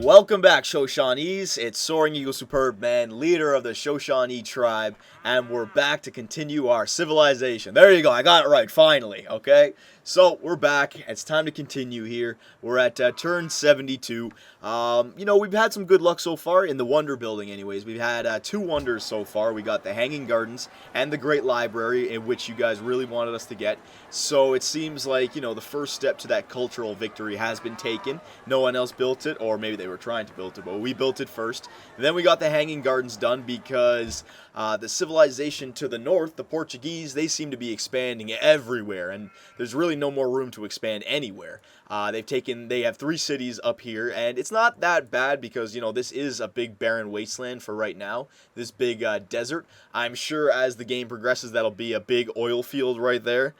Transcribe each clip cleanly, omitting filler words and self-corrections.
Welcome back, Shoshones. It's Soaring Eagle Superbman, leader of the Shoshone tribe, and we're back to continue our civilization. There you go, I got it right, finally, okay? So, we're back. It's time to continue here. We're at turn 72. We've had some good luck so far in the Wonder Building anyways. We've had two wonders so far. We got the Hanging Gardens and the Great Library, in which you guys really wanted us to get. So, it seems like, the first step to that cultural victory has been taken. No one else built it, or maybe they were trying to build it, but we built it first. And then we got the Hanging Gardens done because the civilization to the north, the Portuguese, they seem to be expanding everywhere, and there's really no more room to expand anywhere. They have 3 cities up here, and it's not that bad because, this is a big barren wasteland for right now, this big desert. I'm sure as the game progresses, that'll be a big oil field right there.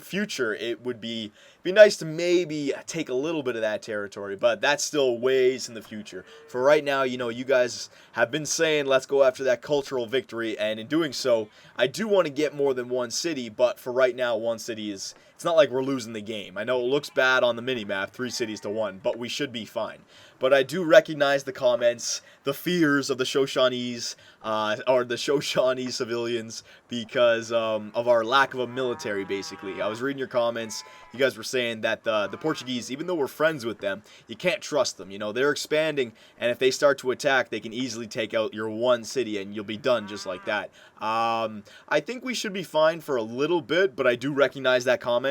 Future, it would be nice to maybe take a little bit of that territory, but that's still ways in the future. For right now, you guys have been saying, let's go after that cultural victory, and in doing so, I do want to get more than one city, but for right now, one city is... It's not like we're losing the game. I know it looks bad on the minimap, 3 cities to 1, but we should be fine. But I do recognize the comments, the fears of the Shoshonese, or the Shoshone civilians, because of our lack of a military, basically. I was reading your comments. You guys were saying that the Portuguese, even though we're friends with them, you can't trust them. They're expanding, and if they start to attack, they can easily take out your one city, and you'll be done just like that. I think we should be fine for a little bit, but I do recognize that comment,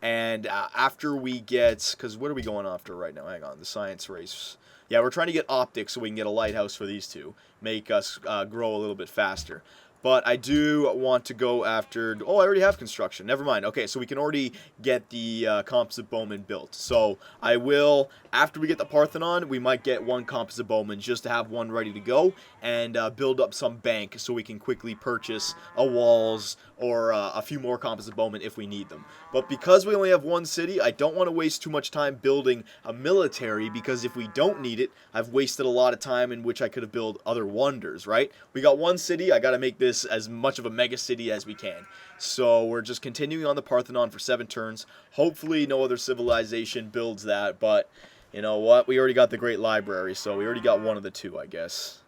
and after we get... Because what are we going after right now? Hang on, the science race. Yeah, we're trying to get optics so we can get a lighthouse for these two. Make us grow a little bit faster. But I do want to go after... Oh, I already have construction. Never mind. Okay, so we can already get the composite bowman built. So I will... After we get the Parthenon, we might get one composite bowman just to have one ready to go and build up some bank so we can quickly purchase a walls or a few more composite bowmen if we need them. But because we only have one city, I don't want to waste too much time building a military, because if we don't need it, I've wasted a lot of time in which I could have built other wonders, right? We got one city, I got to make this as much of a mega city as we can. So we're just continuing on the Parthenon for 7 turns. Hopefully no other civilization builds that, but... You know what? We already got the Great Library, so we already got one of the 2, I guess.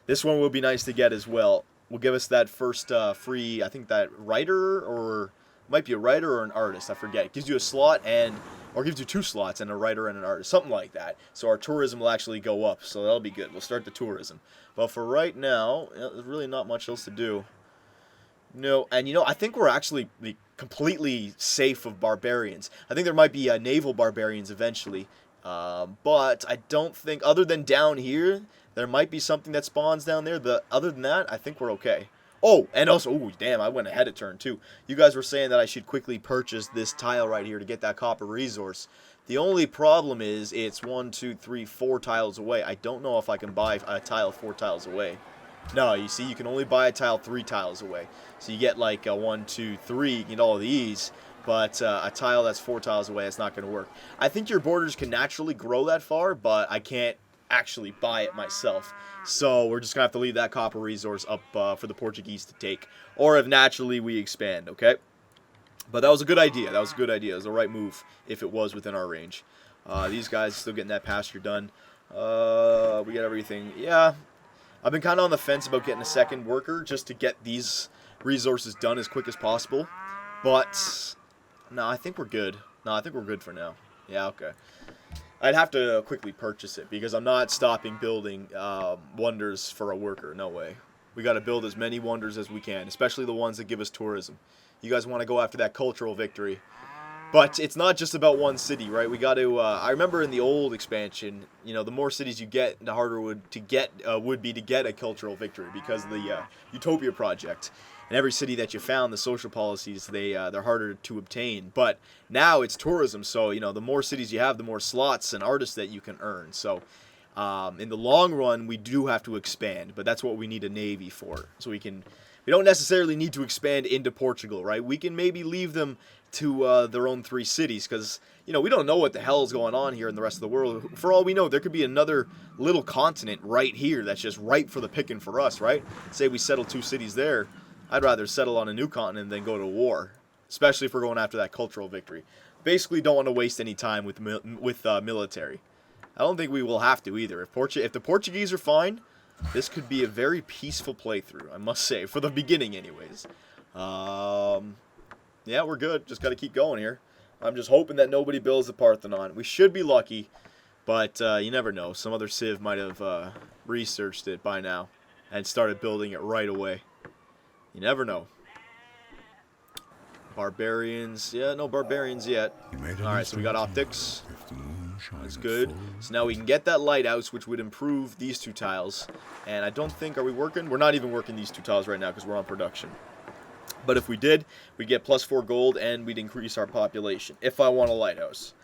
This one will be nice to get as well. Will give us that first free, I think that writer, or might be a writer or an artist, I forget. It gives you a slot or gives you 2 slots and a writer and an artist, something like that. So our tourism will actually go up, so that'll be good. We'll start the tourism. But for right now, there's really not much else to do. No, and I think we're actually completely safe of barbarians. I think there might be naval barbarians eventually. But I don't think, other than down here, there might be something that spawns down there, but other than that, I think we're okay. Oh, and also, oh, damn, I went ahead of turn, too. You guys were saying that I should quickly purchase this tile right here to get that copper resource. The only problem is, it's 1, 2, 3, 4 tiles away. I don't know if I can buy a tile 4 tiles away. No, you see, you can only buy a tile 3 tiles away. So you get like a 1, 2, 3, you get all of these. But a tile that's 4 tiles away, it's not going to work. I think your borders can naturally grow that far, but I can't actually buy it myself. So we're just going to have to leave that copper resource up for the Portuguese to take. Or if naturally we expand, okay? But that was a good idea. That was a good idea. It was the right move if it was within our range. These guys still getting that pasture done. We got everything. Yeah, I've been kind of on the fence about getting a second worker just to get these resources done as quick as possible. But... No, I think we're good. No, I think we're good for now. Yeah, okay. I'd have to quickly purchase it because I'm not stopping building wonders for a worker. No way. We got to build as many wonders as we can, especially the ones that give us tourism. You guys want to go after that cultural victory. But it's not just about one city, right? We got to... I remember in the old expansion, the more cities you get, the harder would be to get a cultural victory because of the Utopia project. And every city that you found, the social policies, they're harder to obtain. But now it's tourism, so the more cities you have, the more slots and artists that you can earn. So in the long run, we do have to expand, but that's what we need a navy for. So we don't necessarily need to expand into Portugal, right? We can maybe leave them to their own 3 cities, because we don't know what the hell is going on here in the rest of the world. For all we know, there could be another little continent right here that's just ripe for the picking for us, right? Say we settle 2 cities there. I'd rather settle on a new continent than go to war, especially if we're going after that cultural victory. Basically, don't want to waste any time with military. I don't think we will have to either. If the Portuguese are fine, this could be a very peaceful playthrough, I must say, for the beginning anyways. Yeah, we're good. Just got to keep going here. I'm just hoping that nobody builds the Parthenon. We should be lucky, but you never know. Some other civ might have researched it by now and started building it right away. You never know. Barbarians. Yeah, no barbarians yet. Alright, so we got optics. That's good. So now we can get that lighthouse, which would improve these 2 tiles. And I don't think... Are we working? We're not even working these 2 tiles right now because we're on production. But if we did, we'd get +4 gold and we'd increase our population. If I want a lighthouse.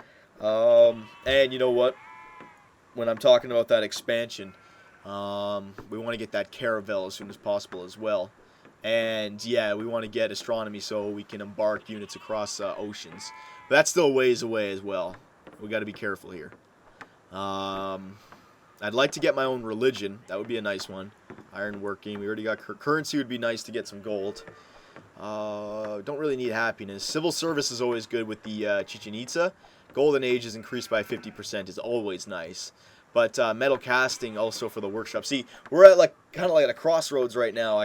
And you know what? When I'm talking about that expansion, we want to get that caravel as soon as possible as well. And yeah, we want to get astronomy so we can embark units across oceans. But that's still a ways away as well. We got to be careful here. I'd like to get my own religion. That would be a nice one. Ironworking. We already got currency. Would be nice to get some gold. Don't really need happiness. Civil service is always good with the Chichen Itza. Golden Age is increased by 50% is always nice. But metal casting also for the workshop. See, we're at like kind of like at a crossroads right now.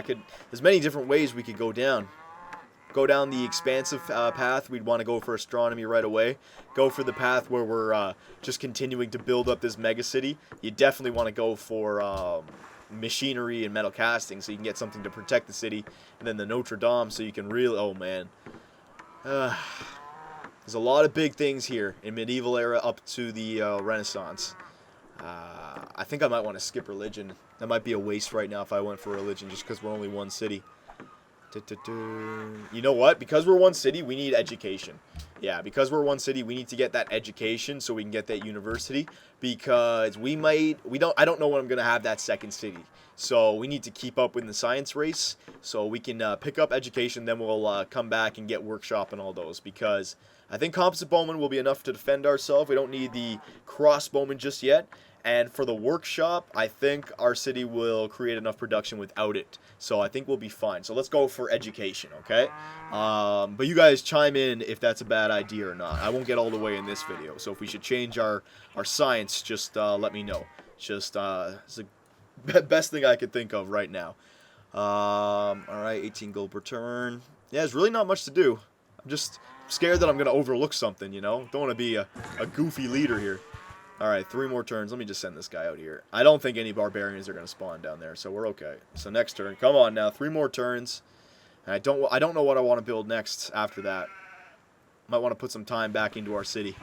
There's many different ways we could go down. Go down the expansive path. We'd want to go for astronomy right away. Go for the path where we're just continuing to build up this mega city. You definitely want to go for machinery and metal casting so you can get something to protect the city. And then the Notre Dame so you can really... Oh, man. There's a lot of big things here in medieval era up to the Renaissance. I think I might want to skip religion. That might be a waste right now if I went for religion just because we're only one city. You know what? Because we're one city, we need education. Yeah, because we're one city, we need to get that education so we can get that university. Because I don't know when I'm going to have that second city. So we need to keep up with the science race so we can pick up education. Then we'll come back and get workshop and all those. Because I think composite bowman will be enough to defend ourselves. We don't need the crossbowman just yet. And for the workshop, I think our city will create enough production without it. So I think we'll be fine. So let's go for education, okay? But you guys chime in if that's a bad idea or not. I won't get all the way in this video. So if we should change our science, just let me know. Just it's the best thing I could think of right now. Alright, 18 gold per turn. Yeah, there's really not much to do. I'm just scared that I'm going to overlook something, you know? Don't want to be a goofy leader here. Alright, 3 more turns. Let me just send this guy out here. I don't think any barbarians are going to spawn down there, so we're okay. So next turn. Come on now. 3 more turns. And I don't know what I want to build next after that. Might want to put some time back into our city.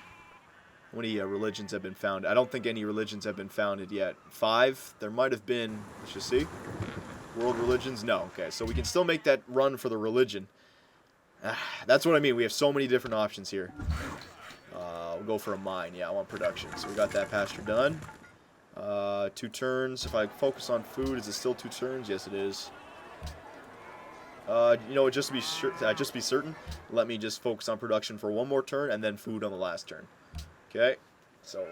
How many religions have been founded? I don't think any religions have been founded yet. 5? There might have been... Let's just see. World religions? No. Okay, so we can still make that run for the religion. That's what I mean. We have so many different options here. We'll go for a mine. Yeah, I want production. So we got that pasture done. 2 turns. If I focus on food, is it still 2 turns? Yes, it is. You know, just to be certain, let me just focus on production for 1 more turn and then food on the last turn. Okay. So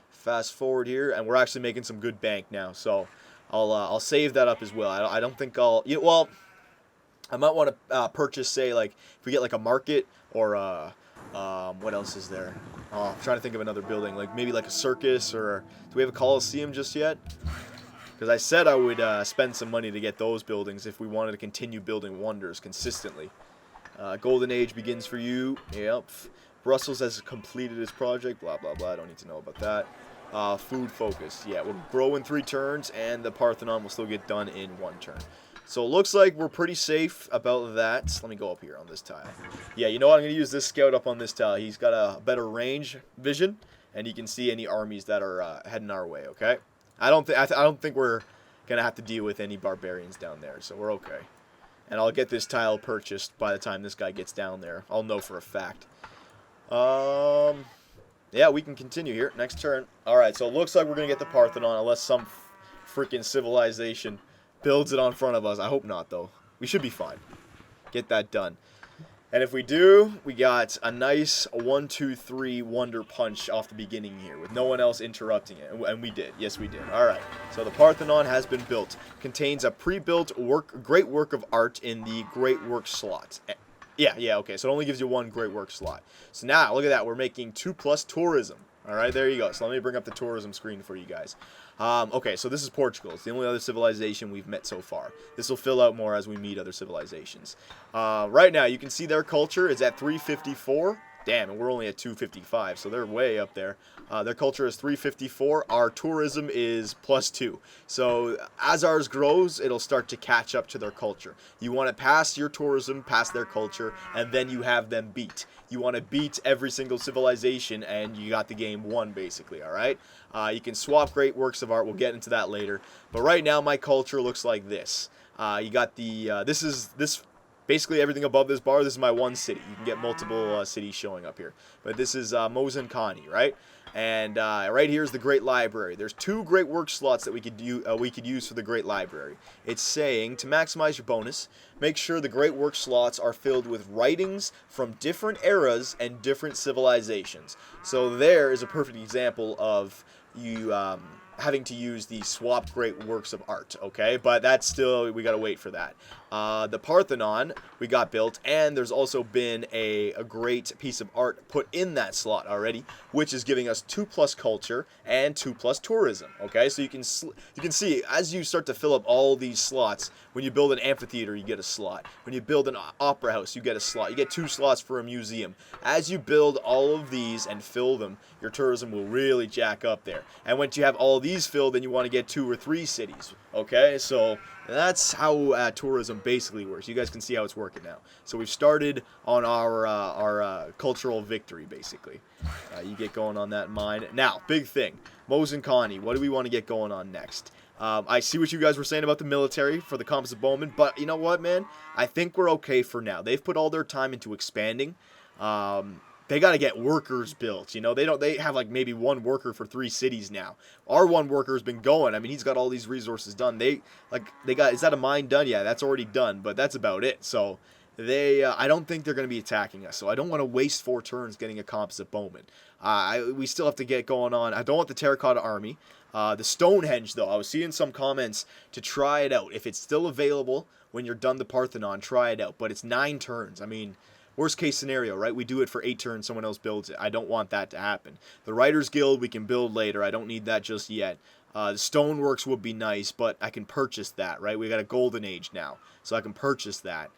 fast forward here, and we're actually making some good bank now. So I'll save that up as well. I don't think I'll. Yeah, well, I might want to purchase, say, like if we get like a market or what else is there? Oh, I'm trying to think of another building, like maybe like a circus, or do we have a Coliseum just yet? Because I said I would spend some money to get those buildings if we wanted to continue building wonders consistently. Golden Age begins for you. Yep. Brussels has completed his project. Blah, blah, blah. I don't need to know about that. Food focus. Yeah, we'll grow in 3 turns, and the Parthenon will still get done in 1 turn. So it looks like we're pretty safe about that. Let me go up here on this tile. Yeah, you know what? I'm going to use this scout up on this tile. He's got a better range vision, and he can see any armies that are heading our way, okay? I don't think we're going to have to deal with any barbarians down there, so we're okay. And I'll get this tile purchased by the time this guy gets down there. I'll know for a fact. Yeah, we can continue here. Next turn. Alright, so it looks like we're going to get the Parthenon, unless some freaking civilization builds it on front of us. I hope not, though. We should be fine. Get that done. And if we do, we got a nice 1, 2, 3 wonder punch off the beginning here with no one else interrupting it. And we did. Yes, we did. All right. So the Parthenon has been built. Contains a pre-built great work of art in the great work slot. Yeah, okay. So it only gives you 1 great work slot. So now, look at that. We're making 2+ tourism. All right, there you go. So let me bring up the tourism screen for you guys. Okay, so this is Portugal. It's the only other civilization we've met so far. This will fill out more as we meet other civilizations. Right now, you can see their culture is at 354. Damn, and we're only at 255, so they're way up there. Their culture is 354. Our tourism is +2. So as ours grows, it'll start to catch up to their culture. You want to pass your tourism, past their culture, and then you have them beat. You want to beat every single civilization, and you got the game won, basically, all right? You can swap great works of art. We'll get into that later. But right now, my culture looks like this. You got the, this basically everything above this bar. This is my one city. You can get multiple cities showing up here. But this is Mozenkani, right? And right here is the Great Library. There's 2 great work slots that we could use for the Great Library. It's saying, to maximize your bonus, make sure the Great Work slots are filled with writings from different eras and different civilizations. So there is a perfect example of you having to use the swap great works of art, okay? But that's still, we gotta wait for that. The Parthenon we got built, and there's also been a great piece of art put in that slot already, which is giving us 2+ culture and 2+ tourism, okay? So you can see, as you start to fill up all these slots, when you build an amphitheater, you get a slot. When you build an opera house, you get a slot. You get 2 slots for a museum. As you build all of these and fill them, your tourism will really jack up there. And once you have all of these filled, then you want to get 2 or 3 cities, okay? So that's how tourism basically works. You guys can see how it's working now. So we've started on our cultural victory, basically. You get going on that in mind. Now, big thing, Mozenkani. What do we want to get going on next? I see what you guys were saying about the military for the composite bowmen, but you know what, man? I think we're okay for now. They've put all their time into expanding. They got to get workers built. You know, they have like maybe 1 worker for 3 cities now. Our 1 worker has been going. I mean, he's got all these resources done. They got, is that a mine done? Yeah, that's already done, but that's about it. So I don't think they're going to be attacking us. So I don't want to waste 4 turns getting a composite bowman. We still have to get going on. I don't want the terracotta army. The Stonehenge, though, I was seeing some comments to try it out. If it's still available when you're done the Parthenon, try it out. But it's 9 turns. I mean, worst case scenario, right? We do it for 8 turns, someone else builds it. I don't want that to happen. The Writers Guild, we can build later. I don't need that just yet. The Stoneworks would be nice, but I can purchase that, right? We got a golden age now, so I can purchase that.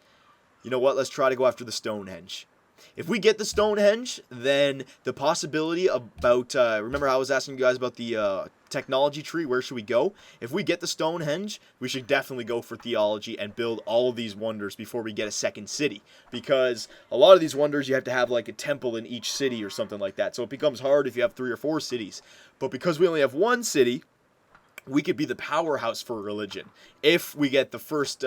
You know what? Let's try to go after the Stonehenge. If we get the Stonehenge, then the possibility about, remember how I was asking you guys about the technology tree, where should we go? If we get the Stonehenge, we should definitely go for theology and build all of these wonders before we get a second city. Because a lot of these wonders, you have to have like a temple in each city or something like that. So it becomes hard if you have 3 or 4 cities. But because we only have 1 city, we could be the powerhouse for religion if we get the first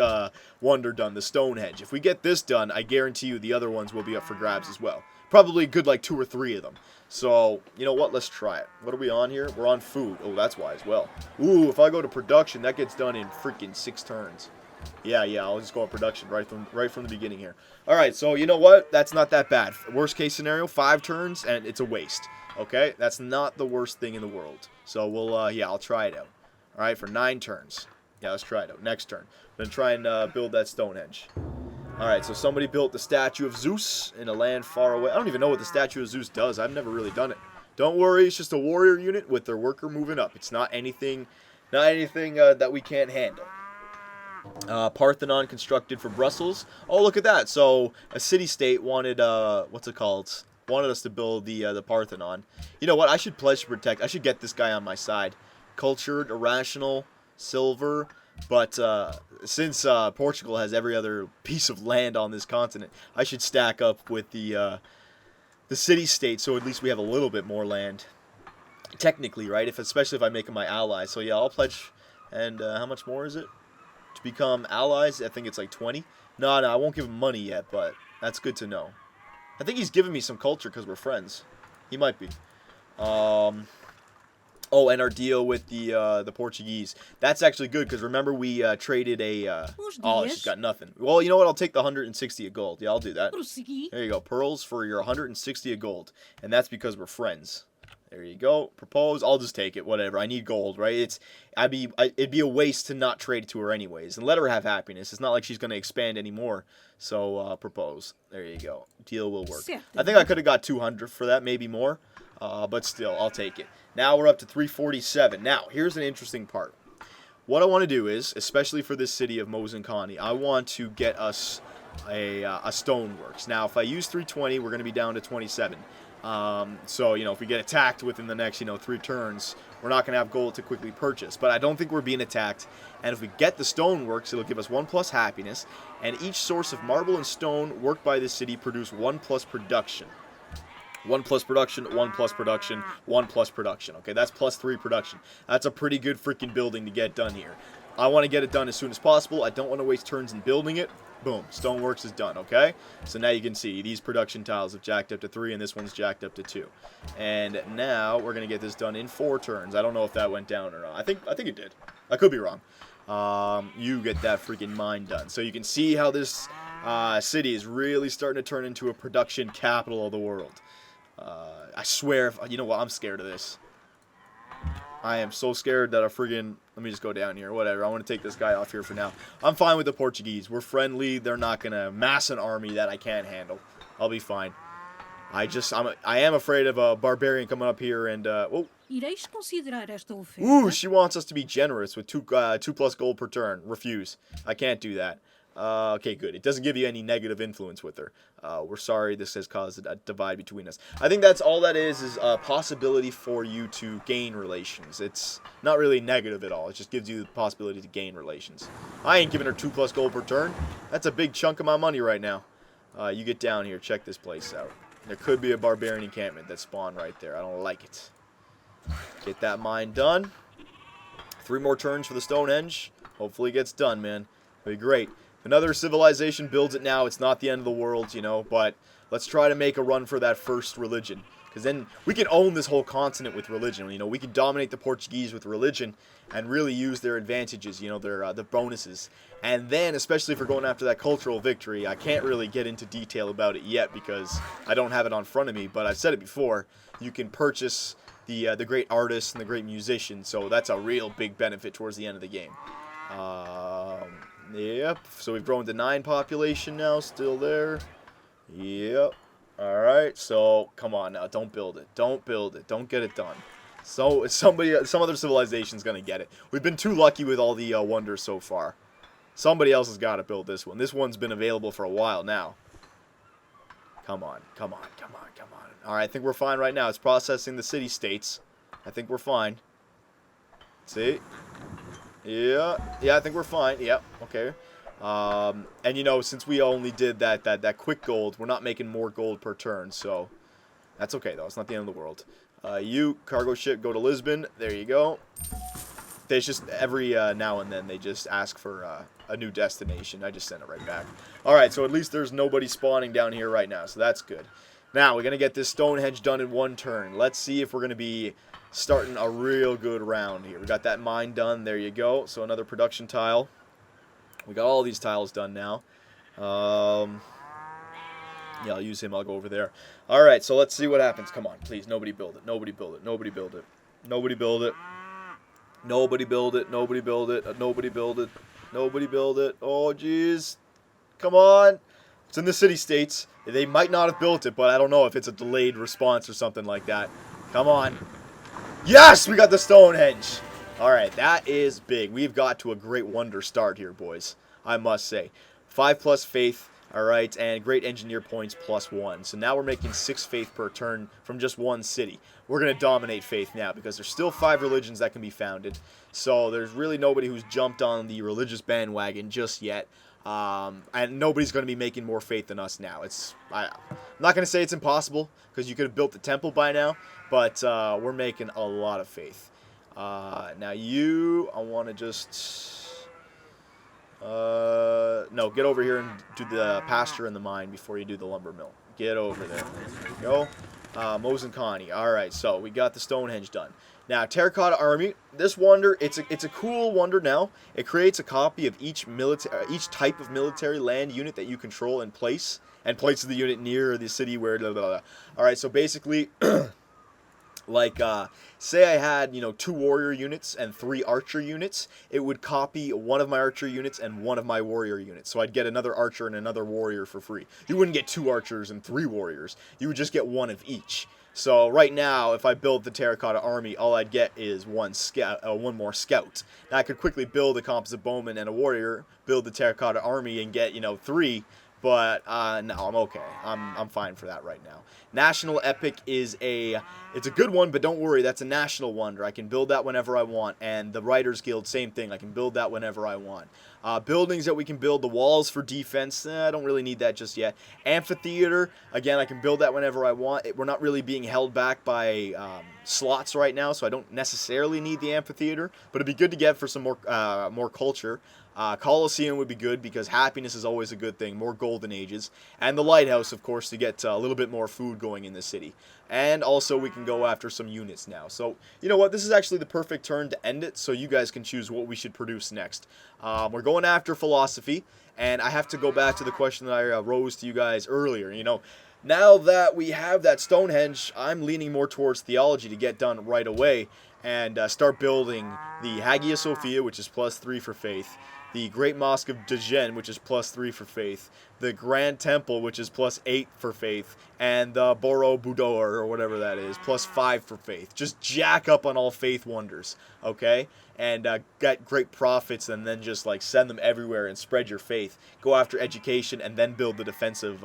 wonder done, the Stonehenge. If we get this done, I guarantee you the other ones will be up for grabs as well. Probably a good like 2 or 3 of them. So, you know what? Let's try it. What are we on here? We're on food. Oh, that's why as well. Ooh, if I go to production, that gets done in freaking 6 turns. Yeah, I'll just go on production right from the beginning here. All right, so you know what? That's not that bad. Worst case scenario, 5 turns, and it's a waste. Okay? That's not the worst thing in the world. So we'll, yeah, I'll try it out. All right, for 9 turns. Yeah, let's try it out. Next turn. I'm going to try and build that Stonehenge. All right, so somebody built the statue of Zeus in a land far away. I don't even know what the statue of Zeus does. I've never really done it. Don't worry, it's just a warrior unit with their worker moving up. It's not anything that we can't handle. Parthenon constructed for Brussels. Oh, look at that. So a city-state wanted, what's it called? Wanted us to build the Parthenon. You know what? I should pledge to protect. I should get this guy on my side. Cultured, irrational, silver. But since Portugal has every other piece of land on this continent, I should stack up with the city-state, so at least we have a little bit more land. Technically, right? Especially if I make them my allies. So yeah, I'll pledge. And how much more is it to become allies? I think it's like 20. No, I won't give him money yet, but that's good to know. I think he's giving me some culture because we're friends. He might be. Oh, and our deal with the Portuguese. That's actually good, because remember we traded a... oh, she's got nothing. Well, you know what? I'll take the 160 of gold. Yeah, I'll do that. There you go. Pearls for your 160 of gold. And that's because we're friends. There you go. Propose. I'll just take it. Whatever. I need gold, right? It'd be a waste to not trade it to her anyways, and let her have happiness. It's not like she's gonna expand anymore. So propose. There you go. Deal will work. I think I could have got 200 for that, maybe more, but still, I'll take it. Now we're up to 347. Now here's an interesting part. What I want to do is, especially for this city of Mozenkani, I want to get us a stoneworks. Now, if I use 320, we're going to be down to 27. So, if we get attacked within the next, 3 turns, we're not going to have gold to quickly purchase. But I don't think we're being attacked. And if we get the stoneworks, it'll give us 1 plus happiness. And each source of marble and stone worked by this city produce 1 plus production. 1 plus production, 1 plus production, 1 plus production. Okay, that's plus 3 production. That's a pretty good freaking building to get done here. I want to get it done as soon as possible. I don't want to waste turns in building it. Boom, stoneworks is done, okay? So now you can see these production tiles have jacked up to 3, and this one's jacked up to 2. And now we're going to get this done in 4 turns. I don't know if that went down or not. I think it did. I could be wrong. You get that freaking mine done. So you can see how this city is really starting to turn into a production capital of the world. I swear, you know what, I'm scared of this. I am so scared that let me just go down here, whatever. I want to take this guy off here for now. I'm fine with the Portuguese. We're friendly. They're not going to mass an army that I can't handle. I'll be fine. I am afraid of a barbarian coming up here and, oh. Ooh, she wants us to be generous with 2 plus gold per turn. Refuse. I can't do that. Okay, good. It doesn't give you any negative influence with her. We're sorry this has caused a divide between us. I think that's all that is a possibility for you to gain relations. It's not really negative at all. It just gives you the possibility to gain relations. I ain't giving her 2 plus gold per turn. That's a big chunk of my money right now. You get down here. Check this place out. There could be a barbarian encampment that spawned right there. I don't like it. Get that mine done. 3 more turns for the Stonehenge. Hopefully it gets done, man. It'll be great. Another civilization builds it now. It's not the end of the world, but let's try to make a run for that first religion. Because then we can own this whole continent with religion. We can dominate the Portuguese with religion and really use their advantages, their bonuses. And then, especially if we're going after that cultural victory, I can't really get into detail about it yet because I don't have it on front of me. But I've said it before, you can purchase the great artists and the great musicians. So that's a real big benefit towards the end of the game. Yep, so we've grown to 9 population now, still there. Yep. Alright, so come on now, don't build it. Don't build it. Don't get it done. So some other civilization's gonna get it. We've been too lucky with all the wonders so far. Somebody else has got to build this one. This one's been available for a while now. Come on, come on, come on, come on. Alright, I think we're fine right now. It's processing the city-states. I think we're fine. See? Yeah, I think we're fine. Yep, okay. And since we only did that quick gold, we're not making more gold per turn, so that's okay though. It's not the end of the world. You cargo ship, go to Lisbon. There you go. There's just every now and then they just ask for a new destination. I just sent it right back. All right, so at least there's nobody spawning down here right now, so that's good. Now we're gonna get this Stonehenge done in 1 turn. Let's see if we're gonna be starting a real good round here. We got that mine done. There you go. So another production tile. We got all these tiles done now. Yeah, I'll use him. I'll go over there. All right, so let's see what happens. Come on, please. Nobody build it. Nobody build it. Nobody build it. Nobody build it. Nobody build it. Nobody build it. Nobody build it. Nobody build it. Oh, jeez. Come on. It's in the city-states. They might not have built it, but I don't know if it's a delayed response or something like that. Come on. Yes, we got the Stonehenge. All right, that is big. We've got to a great wonder start here, boys. I must say. 5 plus faith, all right, and great engineer points plus 1. So now we're making 6 faith per turn from just 1 city. We're going to dominate faith now because there's still 5 religions that can be founded. So there's really nobody who's jumped on the religious bandwagon just yet. And nobody's going to be making more faith than us now. I'm not going to say it's impossible because you could have built the temple by now, but we're making a lot of faith. Now I want to just, no, get over here and do the pasture and the mine before you do the lumber mill. Get over there. There you go. Mozenkani. All right, so we got the Stonehenge done. Now, Terracotta Army, this wonder, it's a cool wonder now. It creates a copy of each type of military land unit that you control and places the unit near the city where blah, blah, blah. All right, so basically, Like, say I had, 2 warrior units and 3 archer units, it would copy one of my archer units and one of my warrior units. So I'd get another archer and another warrior for free. You wouldn't get 2 archers and 3 warriors. You would just get one of each. So right now, if I build the terracotta army, all I'd get is one more scout. Now I could quickly build a composite bowman and a warrior, build the terracotta army, and get 3. But no, I'm okay. I'm fine for that right now. National Epic it's a good one, but don't worry, that's a national wonder. I can build that whenever I want, and the Writers Guild, same thing. I can build that whenever I want. Buildings that we can build, the walls for defense, I don't really need that just yet. Amphitheater, again, I can build that whenever I want. We're not really being held back by slots right now, so I don't necessarily need the amphitheater, but it'd be good to get for some more culture. Colosseum would be good because happiness is always a good thing, more golden ages. And the lighthouse, of course, to get a little bit more food going in the city. And also we can go after some units now. So, you know what, this is actually the perfect turn to end it, so you guys can choose what we should produce next. We're going after philosophy, and I have to go back to the question that I rose to you guys earlier. Now that we have that Stonehenge, I'm leaning more towards theology to get done right away and start building the Hagia Sophia, which is +3 for faith, the Great Mosque of Djinn, which is +3 for faith, the Grand Temple, which is +8 for faith, and the Borobudur, or whatever that is, +5 for faith. Just jack up on all faith wonders, okay? And get great profits, and then just send them everywhere and spread your faith. Go after education, and then build the defensive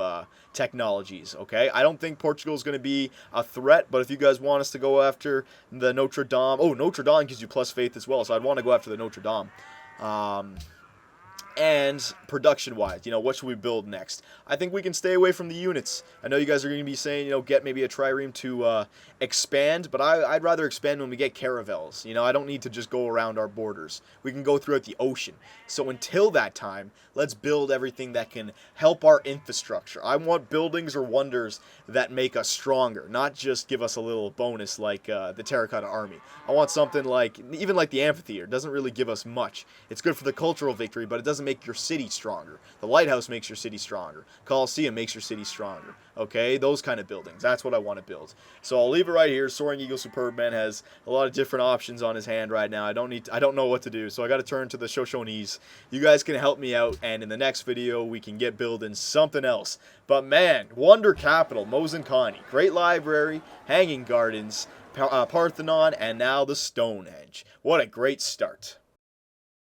technologies, okay? I don't think Portugal is going to be a threat, but if you guys want us to go after the Notre Dame, Notre Dame gives you +faith as well, so I'd want to go after the Notre Dame. And production-wise, what should we build next? I think we can stay away from the units. I know you guys are going to be saying, get maybe a trireme to expand, but I'd rather expand when we get caravels. I don't need to just go around our borders. We can go throughout the ocean. So until that time, let's build everything that can help our infrastructure. I want buildings or wonders that make us stronger, not just give us a little bonus like the terracotta army. I want something even like the amphitheater. It doesn't really give us much. It's good for the cultural victory, but it doesn't make your city stronger. The lighthouse makes your city stronger. Colosseum makes your city stronger. Okay, those kind of buildings. That's what I want to build. So I'll leave it right here. Soaring Eagle Superbman has a lot of different options on his hand right now. I don't know what to do, so I got to turn to the Shoshones. You guys can help me out, and in the next video we can get building something else. But man, Wonder Capital, Mozenkani, great library, hanging gardens, Parthenon, and now the Stonehenge. What a great start.